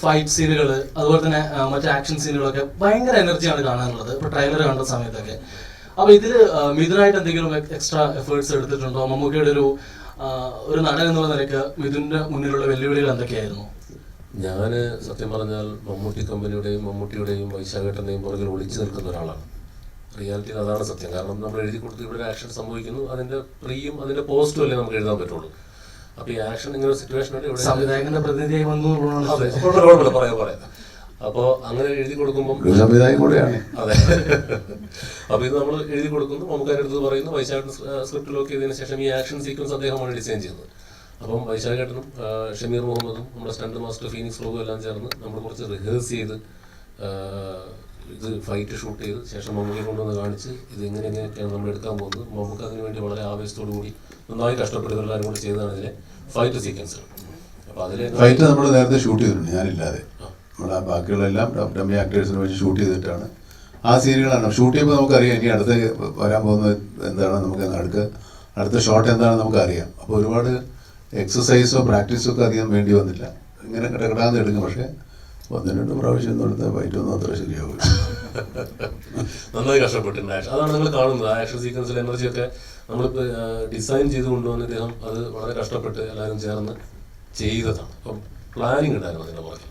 Fight സീനുകൾ അതുപോലെ തന്നെ മറ്റു ആക്ഷൻ സീനുകളൊക്കെ ഭയങ്കര എനർജിയാണ് കാണാനുള്ളത്. ഇപ്പോൾ ട്രെയിലർ കണ്ട സമയത്തൊക്കെ. അപ്പോൾ ഇതിൽ മിഥുനായിട്ട് എന്തെങ്കിലും എക്സ്ട്രാ എഫേർട്സ് എടുത്തിട്ടുണ്ടോ? മമ്മൂക്കയുടെ ഒരു നടൻ എന്നുള്ള നിലയ്ക്ക് മിഥുൻ്റെ മുന്നിലുള്ള വെല്ലുവിളികൾ എന്തൊക്കെയായിരുന്നു? ഞാൻ സത്യം പറഞ്ഞാൽ മമ്മൂട്ടി കമ്പനിയുടെയും മമ്മൂട്ടിയുടെയും വൈശാഖേട്ടൻ്റെയും പുറകിൽ ഒളിച്ചു നിൽക്കുന്ന ഒരാളാണ്. റിയാലിറ്റിയിൽ അതാണ് സത്യം. കാരണം നമ്മൾ എഴുതി കൊടുത്ത് ഇവിടെ ഒരു ആക്ഷൻ സംഭവിക്കുന്നു, അതിൻ്റെ പ്രീയും അതിൻ്റെ പോസ്റ്റും അല്ലേ നമുക്ക് എഴുതാൻ പറ്റുള്ളൂ. അപ്പോൾ ഈ ആക്ഷൻ ഇങ്ങനെ ഒരു സിറ്റുവേഷൻ സംവിധായകന്റെ പ്രതിനിധിയായി വന്നു. അതെ, കുഴപ്പമില്ല, പറയാം. അപ്പോൾ അങ്ങനെ എഴുതി കൊടുക്കുമ്പോൾ സംവിധായകൻ കൂടെയാണ്. അതെ. അപ്പോൾ ഇത് നമ്മൾ എഴുതി കൊടുക്കുന്നു, നമുക്ക് അതിൻ്റെ അടുത്ത് പറയുന്നു, വൈശാഖൻ സ്ക്രിപ്റ്റ് ലോക്ക് ചെയ്തതിന് ശേഷം ഈ ആക്ഷൻ സീക്വൻസ് അദ്ദേഹമാണ് ഡിസൈൻ ചെയ്യുന്നത്. അപ്പം വൈശാഖേട്ടനും ഷമീർ മുഹമ്മദും നമ്മുടെ സ്റ്റണ്ട് മാസ്റ്റർ ഫീനിക്സ് റോബും എല്ലാം ചേർന്ന് നമ്മൾ കുറച്ച് റിഹേഴ്സ് ചെയ്ത് ഇത് ഫൈറ്റ് ഷൂട്ട് ചെയ്ത് ശേഷം മമ്മൂക്കെ കൊണ്ടുവന്ന് കാണിച്ച് ഇത് എങ്ങനെയൊക്കെയാണ് നമ്മൾ എടുക്കാൻ പോകുന്നത്. മമ്മൂക്ക് അതിന് വേണ്ടി വളരെ ആവേശത്തോടു കൂടി നന്നായി കഷ്ടപ്പെടുന്നവരെല്ലാവരും കൂടി ചെയ്തതാണ് ഇതിലെ ഫൈറ്റ് സീക്വൻസുകൾ. അപ്പോൾ അതിൽ ഫൈറ്റ് നമ്മൾ നേരത്തെ ഷൂട്ട് ചെയ്തിട്ടുണ്ട്, ഞാനില്ലാതെ. നമ്മുടെ ബാക്കിയുള്ളെല്ലാം ഡമ്മി ആക്ടേഴ്സിനെ വെച്ച് ഷൂട്ട് ചെയ്തിട്ടാണ് ആ സീനുകളാണ്. ഷൂട്ട് ചെയ്യുമ്പോൾ നമുക്കറിയാം ഇനി അടുത്ത് വരാൻ പോകുന്നത് എന്താണ്, നമുക്ക് അടുത്ത ഷോട്ട് എന്താണെന്ന് നമുക്കറിയാം. അപ്പോൾ ഒരുപാട് എക്സസൈസോ പ്രാക്ടീസോ ഒക്കെ അധികം വേണ്ടി വന്നില്ല. ഇങ്ങനെ കിടക്കിടാന്ന് എടുക്കും. പക്ഷേ 1-2 പ്രാവശ്യം എടുത്ത ഫൈറ്റൊന്നും അത്ര ശരിയാവില്ല. നന്നായി കഷ്ടപ്പെട്ടിട്ടുണ്ട്. അതാണ് നിങ്ങൾ കാണുന്നത്. ആക്ഷൻ സീക്വൻസിൽ എനർജിയൊക്കെ നമ്മളിപ്പോൾ ഡിസൈൻ ചെയ്ത് കൊണ്ടുവന്ന ഇദ്ദേഹം അത് വളരെ കഷ്ടപ്പെട്ട് എല്ലാവരും ചേർന്ന് ചെയ്തതാണ്. അപ്പം പ്ലാനിങ് ഉണ്ടായിരുന്നു അതിൻ്റെ പുറകെ.